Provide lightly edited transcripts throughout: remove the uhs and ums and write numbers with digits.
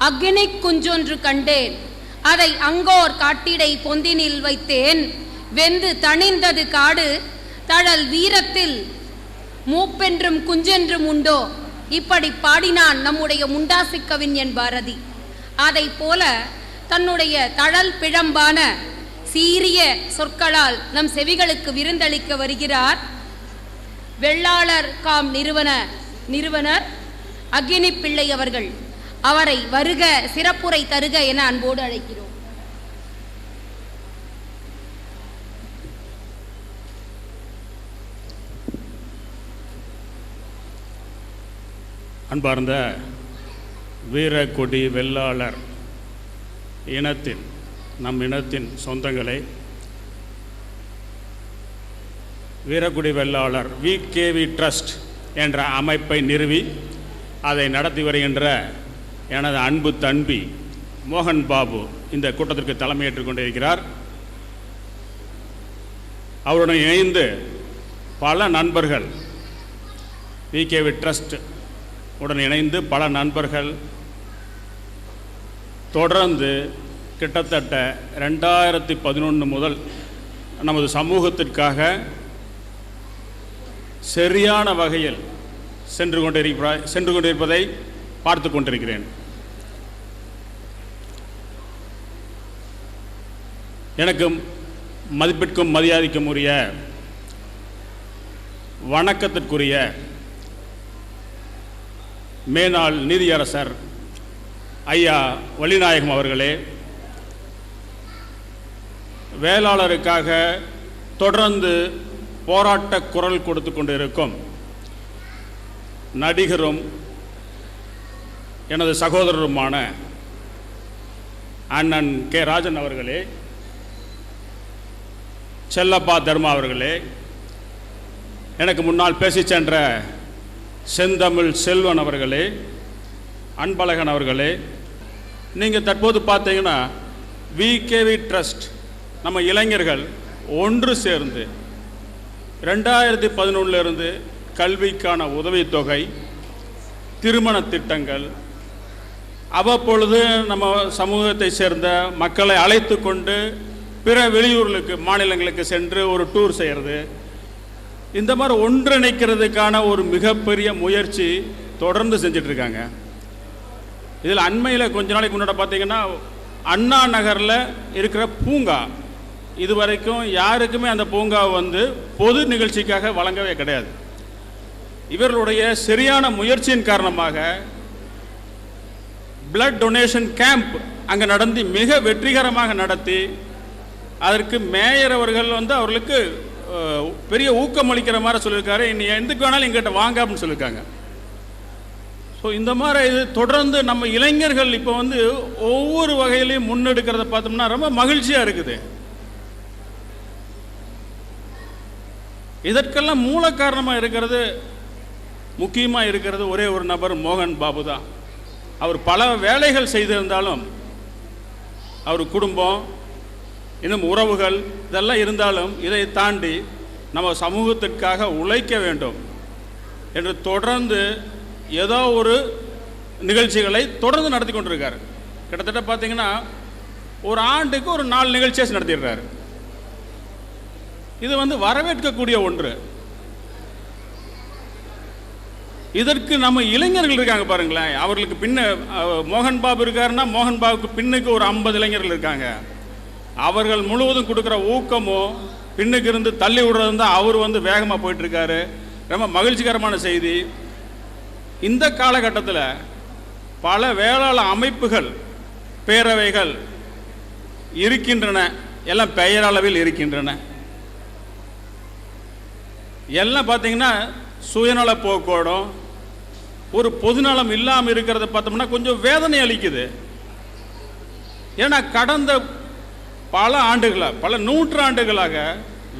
அக்னி குஞ்சொன்று கண்டேன், அதை அங்கோர் காட்டிடை பொந்தினில் வைத்தேன். வெந்து தணிந்தது காடு தழல் வீரத்தில் மூப்பென்றும் குஞ்சென்றும் உண்டோ. இப்படி பாடினான் நம்முடைய முண்டாசி கவிஞன் பாரதி. அதை போல தன்னுடைய தழல் பிழம்பான சீரிய சொற்களால் நம் செவிகளுக்கு விருந்தளிக்க வருகிறார் வெள்ளாளர் காம் நிறுவனர் அக்னி பிள்ளை அவர்கள். அவரை வருக, சிறப்புரை தருக என அன்போடு அழைக்கிறோம். அன்பார்ந்த வீரக்கொடி வெள்ளாளர் இனத்தின் நம் இனத்தின் சொந்தங்களே, வீரக்குடி வெள்ளாளர் VKV ட்ரஸ்ட் என்ற அமைப்பை நிறுவி அதை நடத்தி வருகின்ற எனது அன்பு தம்பி மோகன் பாபு இந்த கூட்டத்திற்கு தலைமையேற்றுக் கொண்டிருக்கிறார். அவருடன் இணைந்து பல நண்பர்கள், VKV ட்ரஸ்ட் உடன் இணைந்து பல நண்பர்கள் தொடர்ந்து கிட்டத்தட்ட 2011 முதல் நமது சமூகத்திற்காக சரியான வகையில் சென்று கொண்டிருப்பதை பார்த்து கொண்டிருக்கிறேன். எனக்கு மதிப்பிற்கும் மரியாதைக்கும் உரிய வணக்கத்திற்குரிய மேனாள் நீதியரசர் ஐயா வள்ளிநாயகம் அவர்களே, வேளாளருக்காக தொடர்ந்து போராட்ட குரல் கொடுத்து கொண்டிருக்கும் நடிகரும் எனது சகோதரருமான அண்ணன் கே ராஜன் அவர்களே, செல்லப்பா தர்மா அவர்களே, எனக்கு முன்னால் பேசி சென்ற செந்தமிழ் செல்வன் அவர்களே, அன்பழகன் அவர்களே, நீங்கள் தற்போது பார்த்தீங்கன்னா VKV ட்ரஸ்ட் நம்ம இளைஞர்கள் ஒன்று சேர்ந்து 2011 கல்விக்கான உதவித்தொகை, திருமண திட்டங்கள், அவ்வப்பொழுது நம்ம சமூகத்தை சேர்ந்த மக்களை அழைத்து கொண்டு பிற வெளியூர்களுக்கு மாநிலங்களுக்கு சென்று ஒரு டூர் செய்கிறது, இந்த மாதிரி ஒன்றிணைக்கிறதுக்கான ஒரு மிகப்பெரிய முயற்சி தொடர்ந்து செஞ்சிட்ருக்காங்க. இதில் அண்மையில் கொஞ்ச நாளைக்கு முன்னாடி பார்த்தீங்கன்னா அண்ணா நகரில் இருக்கிற பூங்கா, இதுவரைக்கும் யாருக்குமே அந்த பூங்காவை பொது நிகழ்ச்சிக்காக வழங்கவே கிடையாது. இவர்களுடைய சரியான முயற்சியின் காரணமாக பிளட் டொனேஷன் கேம்ப் அங்கே நடந்து மிக வெற்றிகரமாக நடத்தி அதற்கு மேயர் அவர்கள் அவர்களுக்கு பெரிய ஊக்கமளிக்கிற மாதிரி சொல்லியிருக்காரு. இனி எதுக்கு வேணாலும் எங்கிட்ட வாங்க அப்படின்னு சொல்லியிருக்காங்க. ஸோ இந்த மாதிரி இது தொடர்ந்து நம்ம இளைஞர்கள் இப்போ ஒவ்வொரு வகையிலையும் முன்னெடுக்கிறத பார்த்தோம்னா ரொம்ப மகிழ்ச்சியாக இருக்குது. இதற்கெல்லாம் மூல காரணமாக இருக்கிறது, முக்கியமாக இருக்கிறது ஒரே ஒரு நபர், மோகன் பாபு தான். அவர் பல வேலைகள் செய்திருந்தாலும், அவர் குடும்பம், இன்னும் உறவுகள் இதெல்லாம் இருந்தாலும் இதை தாண்டி நம்ம சமூகத்திற்காக உழைக்க வேண்டும் என்று தொடர்ந்து ஏதோ ஒரு நிகழ்ச்சிகளை தொடர்ந்து நடத்தி கொண்டிருக்காரு. கிட்டத்தட்ட பார்த்தீங்கன்னா ஒரு ஆண்டுக்கு ஒரு 4 நிகழ்ச்சியாக நடத்திடுறாரு. இது வரவேற்கக்கூடிய ஒன்று. இதற்கு நம்ம இளைஞர்கள் இருக்காங்க பாருங்களேன். அவர்களுக்கு மோகன் பாபு இருக்காருன்னா மோகன் பாபுக்கு பின்னுக்கு ஒரு 50 இளைஞர்கள் இருக்காங்க. அவர்கள் முழுவதும் கொடுக்குற ஊக்கமோ பின்னுக்கு இருந்து தள்ளி விடுறது தான் அவர் வேகமாக போயிட்டுருக்காரு. ரொம்ப மகிழ்ச்சிகரமான செய்தி. இந்த காலகட்டத்தில் பல வேளாளர் அமைப்புகள், பேரவைகள் இருக்கின்றன, எல்லாம் பெயரளவில் இருக்கின்றன. எல்லாம் பார்த்தீங்கன்னா சுயநல போக்கோடும் ஒரு பொதுநலம் இல்லாமல் இருக்கிறத பார்த்தோம்னா கொஞ்சம் வேதனை அளிக்குது. ஏன்னா கடந்த பல ஆண்டுகளாக, பல நூற்றாண்டுகளாக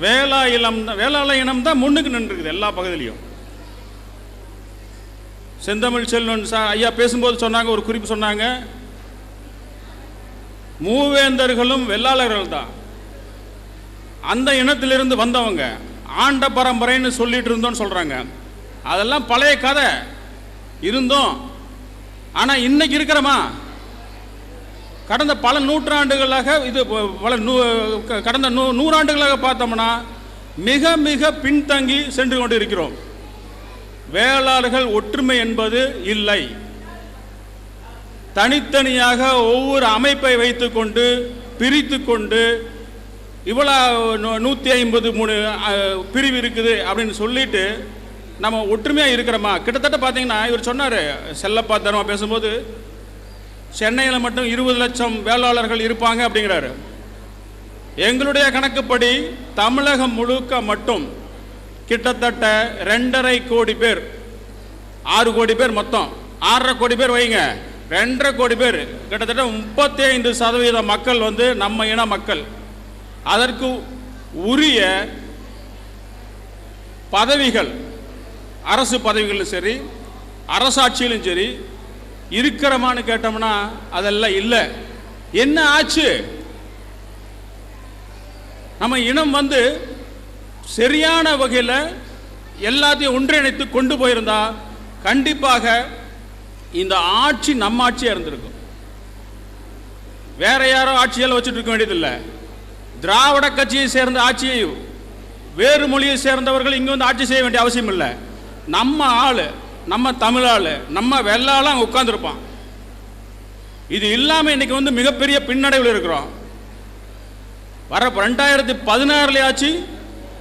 வேளாள இனம் தான் முன்னுக்கு நின்றுருக்குது எல்லா பகுதியிலையும். செந்தமிழ் செல்வன் ஐயா பேசும்போது சொன்னாங்க, ஒரு குறிப்பு சொன்னாங்க, மூவேந்தர்களும் வெள்ளாளர்கள் தான், அந்த இனத்திலிருந்து வந்தவங்க, ஆண்ட பரம்பரைன்னு சொல்லிட்டு இருந்தோம்னு சொல்கிறாங்க. அதெல்லாம் பழைய கதை இருந்தோம். ஆனால் இன்னைக்கு இருக்கிறோமா? கடந்த பல நூற்றாண்டுகளாக இது கடந்த நூறாண்டுகளாக பார்த்தோம்னா மிக மிக பின்தங்கி சென்று கொண்டு இருக்கிறோம். வேளாளர்கள் ஒற்றுமை என்பது இல்லை. தனித்தனியாக ஒவ்வொரு அமைப்பை வைத்துக்கொண்டு பிரித்து கொண்டு இவ்வளோ 153 பிரிவு இருக்குது அப்படின்னு சொல்லிட்டு நம்ம ஒற்றுமையாக இருக்கிறோமா? கிட்டத்தட்ட பார்த்தீங்கன்னா இவர் சொன்னார், செல்லப்பா தர்மா பேசும்போது சென்னையில் மட்டும் 20 லட்சம் வேளாளர்கள் இருப்பாங்க அப்படிங்கிறாரு. எங்களுடைய கணக்குப்படி தமிழகம் முழுக்க மட்டும் கிட்டத்தட்ட 2.5 கோடி பேர், 6 கோடி பேர் மொத்தம், 6.5 கோடி பேர் வைங்க, 2.5 கோடி பேர், கிட்டத்தட்ட 35% மக்கள் வந்து நம்ம இன மக்கள். அதற்கு உரிய பதவிகள், அரசு பதவிகளும் சரி அரசாட்சியிலும் சரி இருக்கிறமான்னு கேட்டோம்னா அதெல்லாம் இல்லை. என்ன ஆச்சு? நம்ம இனம் வந்து சரியான வகையில் எல்லாத்தையும் ஒன்றிணைத்து கொண்டு போயிருந்தா கண்டிப்பாக இந்த ஆட்சி நம்ம ஆட்சியாக இருந்திருக்கும். வேற யாரோ ஆட்சியால் வச்சுட்டு இருக்க வேண்டியதில்லை. திராவிட கட்சியை சேர்ந்த ஆட்சியை, வேறு மொழியை சேர்ந்தவர்கள் இங்கே வந்து ஆட்சி செய்ய வேண்டிய அவசியம் இல்லை. நம்ம ஆள், நம்ம தமிழ் ஆள், நம்ம வெள்ளாலும் அங்கே உட்காந்துருப்பான். இது இல்லாமல் இன்னைக்கு வந்து மிகப்பெரிய பின்னடைவில் இருக்கிறோம். வர 2016 ஆச்சு,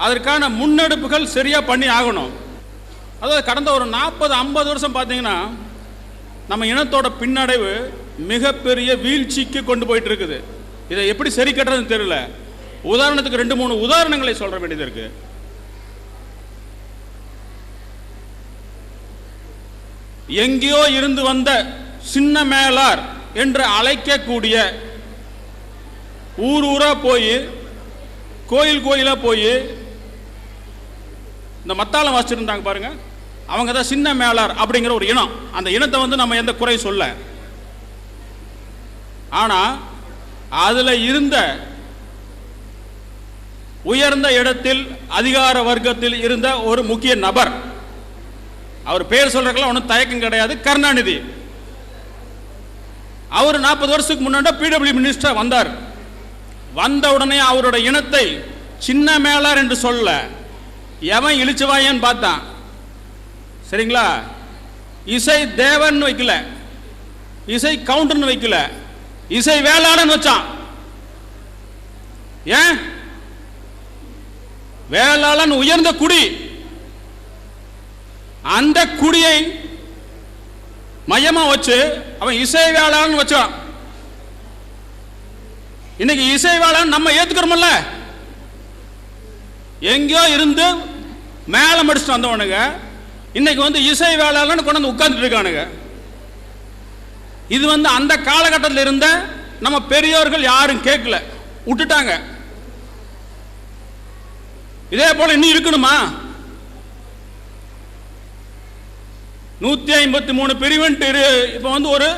அதற்கான முன்னெடுப்புகள் சரியாக பண்ணி ஆகணும். அதாவது கடந்த ஒரு 40-50 வருஷம் பார்த்தீங்கன்னா நம்ம இனத்தோட பின்னடைவு மிகப்பெரிய வீழ்ச்சிக்கு கொண்டு போயிட்டு இருக்குது. இதை எப்படி சரி கட்டுறதுன்னு தெரியல. உதாரணத்துக்கு 2-3 உதாரணங்களை சொல்ற வேண்டியது இருக்கு. எங்கேயோ இருந்து வந்த சின்ன மேலார் என்று அழைக்கக்கூடிய ஊர் ஊரா போய், கோயில் கோயிலா போய் இந்த மத்தாளம் வாசிச்சிருந்தாங்க பாருங்க, அவங்க தான் சின்ன மேலார் அப்படிங்கிற ஒரு இனம். அந்த இனத்தை வந்து நம்ம எந்த குறை சொல்ல, ஆனா அதுல இருந்த உயர்ந்த இடத்தில் அதிகார வர்க்கத்தில் இருந்த ஒரு முக்கிய நபர், அவர் பேர் சொல்றதுக்கெல்லாம் ஒன்றும் தயக்கம் கிடையாது, கருணாநிதி. அவர் 40 வருஷத்துக்கு முன்னாடி பிடபிள்யூ மினிஸ்டர் வந்தார். வந்த உடனே அவருடைய இனத்தை சின்ன மேலார் என்று சொல்ல எவன் இழிச்சுவாயன்னு பார்த்தான். சரிங்களா? இசை தேவன் வைக்கல, இசை கவுண்டர்னு வைக்கல, இசை வேளாளன் வச்சான். ஏன்? வேளாளன் உயர்ந்த குடி, அந்த குடியை மையமா வச்சு அவன் இசை வேளாளன் வச்சான். இன்னைக்கு இசை வேளாளன் நம்ம ஏத்துக்கிறோம்ல, எங்கேயோ இருந்து மேல மடிச்சுட்டு வந்தவனுங்க இன்னைக்கு வந்து இசை வேளாளன் கொண்டு வந்து உட்கார்ந்துட்டு இருக்கானுங்க. இது வந்து அந்த காலகட்டத்தில் இருந்த நம்ம பெரியோர்கள் யாரும் கேட்கல, விட்டுட்டாங்க. இதே போல இன்னும் இருக்கணுமா? 153 பிரிவுன்ட்டு இப்ப வந்து ஒரு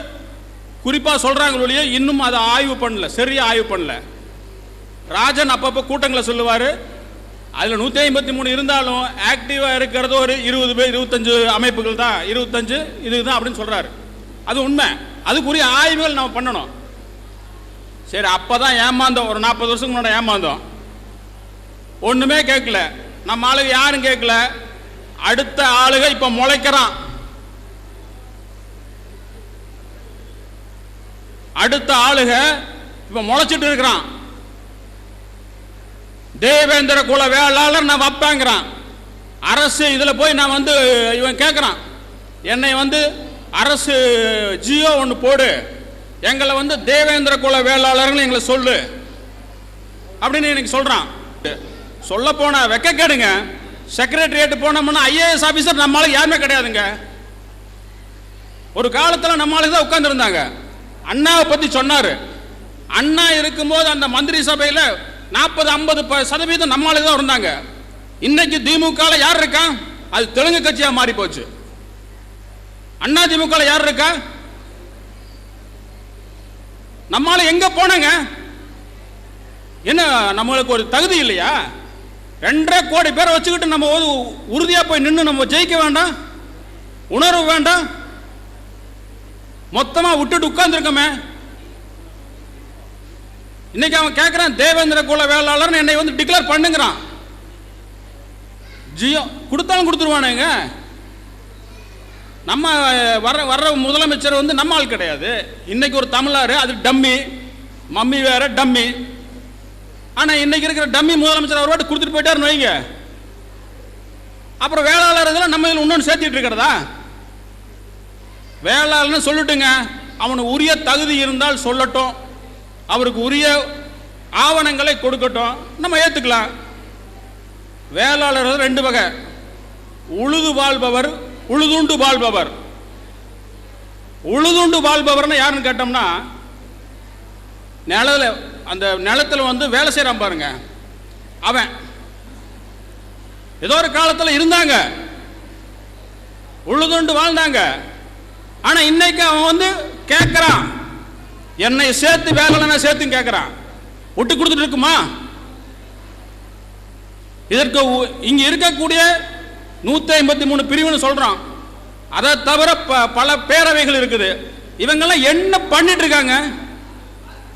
குறிப்பா சொல்றாங்க, இன்னும் அதை ஆய்வு பண்ணல, சரியா ஆய்வு பண்ணல. ராஜன் அப்பப்போ கூட்டங்களை சொல்லுவாரு, அதுல 153 இருந்தாலும் ஆக்டிவா இருக்கிறது ஒரு 20 பேர், 25 அமைப்புகள் தான், 25 இதுதான் அப்படின்னு சொல்றாரு. அது உண்மை. அதுக்குரிய ஆய்வுகள் நம்ம பண்ணணும். சரி, அப்பதான் ஏமாந்தோம், ஒரு 40 வருஷத்துக்கு முன்னாடி ஏமாந்தோம், ஒண்ணுமே கேட்கல. நம்ம ஆளுக யாரும் கேட்கல. அடுத்த ஆளுக இப்ப முளைக்கிறான், அடுத்த ஆளுக இப்ப முளைச்சிட்டு இருக்கிறான். தேவேந்திர குல வேளாளர் நான் வைப்பாங்கிறான். அரசு இதுல போய் நான் வந்து இவன் கேட்கிறான், என்னை வந்து அரசு ஜியோ ஒன்று போடு, எங்களை வந்து தேவேந்திர குல வேளாளர்கள் எங்களை சொல்லு அப்படின்னு எனக்கு சொல்றான். சொல்ல போன வெக்க கேடுங்க, செக்ரட்டரியேட் போனோம்னா ஐஏஎஸ் ஆபீசர் நம்மளுக்கு யாருமே கிடையாதுங்க. ஒரு காலத்தில் நம்மளுக்கு தான் உட்கார்ந்து இருந்தாங்க. அண்ணாவை பத்தி சொன்னாரு. அண்ணா இருக்கும்போது அந்த மந்திரி சபையில 40-50% நம்மளுக்கு தான் இருந்தாங்க. இன்னைக்கு திமுக யார் இருக்கா? அது தெலுங்கு கட்சியா மாறி போச்சு. அண்ணா திமுக யார் இருக்கா? நம்மளால எங்க போனாங்க? என்ன நம்மளுக்கு ஒரு தகுதி இல்லையா? 2.5 கோடி பேரை வச்சுக்கிட்டு நம்ம உறுதியா போய் நின்று நம்ம ஜெயிக்க வேண்டாம்? உணர்வு வேண்டாம்? மொத்தமா விட்டுட்டு உட்கார்ந்து இருக்கோமே. இன்னைக்கு அவன் கேட்குறான், தேவேந்திர குல வேளாளர் என்னை வந்து டிக்ளேர் பண்ணுங்கிறான். ஜியோ கொடுத்தாலும் கொடுத்துருவானுங்க. நம்ம வர்ற முதலமைச்சர் வந்து நம்ம ஆள் கிடையாது. இன்னைக்கு ஒரு தமிழாரு, அது டம்மி, மம்மி வேற டம்மி. ஆனால் இன்னைக்கு இருக்கிற டம்மி முதலமைச்சர் அவர் வாட்டு கொடுத்துட்டு போயிட்டாருன்னு வைங்க. அப்புறம் வேளாளர் இதெல்லாம் நம்ம இதில் இன்னொன்று சேர்த்துட்டு இருக்கிறதா? வேளாளர்னு சொல்லிட்டுங்க, அவனுக்கு உரிய தகுதி இருந்தால் சொல்லட்டும், அவருக்கு உரிய ஆவணங்களை கொடுக்கட்டும், நம்ம ஏற்றுக்கலாம். வேளாளர் ரெண்டு வகை, உழுது வாழ்பவர், உழுதுண்டு வாழ்பவர். உழுதுண்டு வாழ்பவர்னு யாருன்னு கேட்டோம்னா, அந்த நிலத்தில் வந்து வேலை செய்கிறான் பாருங்க, அவன் ஏதோ ஒரு காலத்தில் இருந்தாங்க, உழுதுண்டு வாழ்ந்தாங்க. ஆனால் இன்னைக்கு அவன் வந்து கேட்குறான், என்னை சேர்த்து வேலை சேர்த்து கேட்குறான். விட்டு கொடுத்துட்டு இருக்குமா? இதற்கு இங்கே இருக்கக்கூடிய 153 பிரிவுன்னு சொல்றான். அதை தவிர பல பேரவைகள் இருக்குது. இவங்கெல்லாம் என்ன பண்ணிட்டு இருக்காங்க?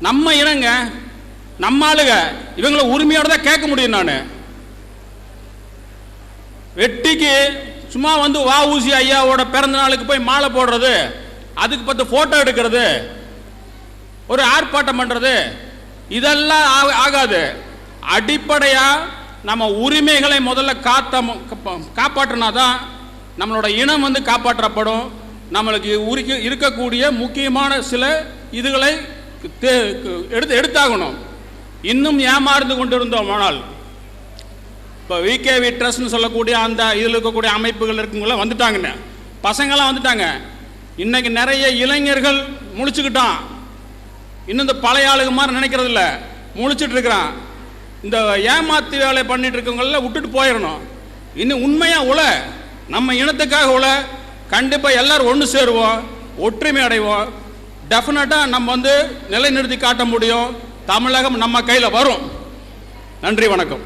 நம்ம இனங்க, நம்ம ஆளுங்க, இவங்கள உரிமையோட தான் கேட்க முடியும். நான் வெட்டிக்கு சும்மா வந்து வ.உ.சி. ஐயாவோட பிறந்த நாளுக்கு போய் மாலை போடுறது, அதுக்கு 10 போட்டோ எடுக்கிறது, ஒரு ஆர்ப்பாட்டம் பண்றது, இதெல்லாம் ஆகாது. அடிப்படையா நம்ம உரிமைகளை முதல்ல காப்பாற்றினாதான் நம்மளோட இனம் வந்து காப்பாற்றப்படும். நம்மளுக்கு இருக்கக்கூடிய முக்கியமான சில இதுகளை எடுத்தாகணும். இன்னும் ஏமாந்து கொண்டிருந்தோம். ஆனால் இப்போ விகேவி ட்ரஸ்ட்னு சொல்லக்கூடிய அந்த இதில் இருக்கக்கூடிய அமைப்புகள் இருக்குங்களா வந்துட்டாங்கன்னு, பசங்களாம் வந்துட்டாங்க. இன்னைக்கு நிறைய இளைஞர்கள் முழிச்சுக்கிட்டான். இன்னும் இந்த பழைய ஆளுங்க மாதிரி நினைக்கிறது இல்லை, முழிச்சிட்டு இருக்கிறான். இந்த ஏமாத்து வேலை பண்ணிட்டு இருக்கவங்கள விட்டுட்டு போயிடணும். இன்னும் உண்மையாக உல, நம்ம இனத்துக்காக உல, கண்டிப்பாக எல்லாரும் ஒன்று சேருவோம், ஒற்றுமை அடைவோம். டெஃபினட்டாக நம்ம வந்து நிலைநிறுத்தி காட்ட முடியும். தமிழகம் நம்ம கையில் வரும். நன்றி, வணக்கம்.